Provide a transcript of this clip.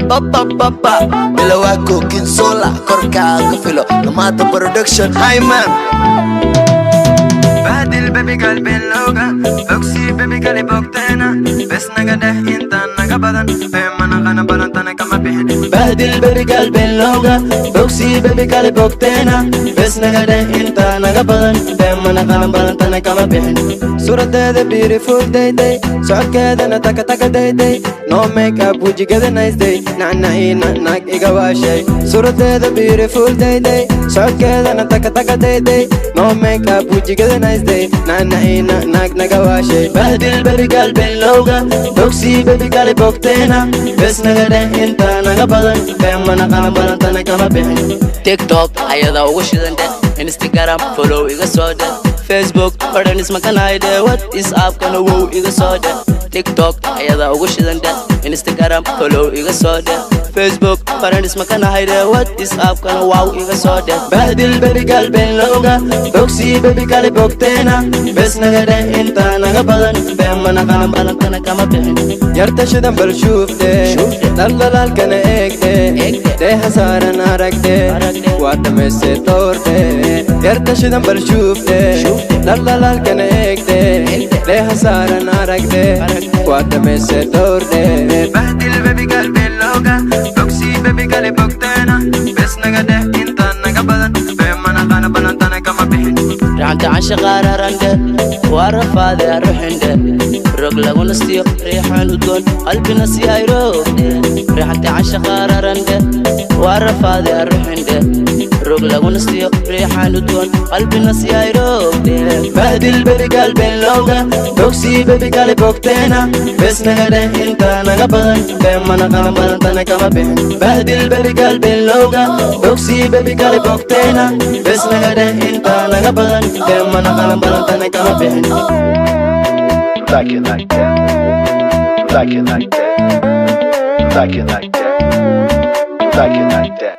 Papa Bilawa cooking sola korkaaga filo Namata production Hyman Badil baby qalbin looga Foxy baby gali bogteena Bes naga deh inta naga badan Beemana qana balantana kama bixin Bahdil baby qalbin looga Foxy baby gali bogteena Bes naga deh inta naga badan Beemana qana balantana kama bixin Suradeeda beautiful day day Socodkeedana taka taka day day No makeup wajigada nice day Nacnaci nacnac iga waashay Suradeeda beautiful day day Socodkeedana taka taka day day No makeup wajigada nice day Nacnaci nacnac naga waashay Bahdil baby qalbin looga Foxy baby gali bogteena Bes naga deh inta naga badan Beemana qana balantana kama bixin TikTok ayada ugu shidande Instagram follow iga soo dhe Facebook badan ismakanayde WhatsApp kana wow iga soo dhe TikTok ayada ugu shidande Instagram follow iga soo dhe Facebook badan ismakanayde WhatsApp kana wow iga soo dhe Bahdil baby qalbin looga Foxy baby gali bogteena Bes naga deh inta naga badan Beemana qana balantana kama bixin Yarta shidan bal shuufte Daldalaalkana eegte Deeha saaran aragte Waa dhamayse toorte Yarta shidan bal shuufte Daldalaalkana eegte Deeha saaran aragte Waa dhamayse toorte Bahdil baby qalbin looga Foxy baby gali bogteena Bes naga deh inta naga badan Beemana qana balantana kama bixin Raanta cansha qaararande Waa rafaade arruxinde Rog lagu nastiyo riixaan udgoon qalbina si ay roogde Raanta cansha qaararande Waa rafaade arruxinde Rog lagu nastiyo riixaan udgoon qalbina si ay roogde Bahdil baby qalbin looga Foxy baby gali bogteena Bes naga deh inta naga badan Beemana qana balantana kama bixin Bahdil baby qalbin looga Foxy baby gali bogteena Bes naga deh inta naga badan Beemana qana balantana kama bixin Like it like that. Like it like that. Like it like that. Like it like that.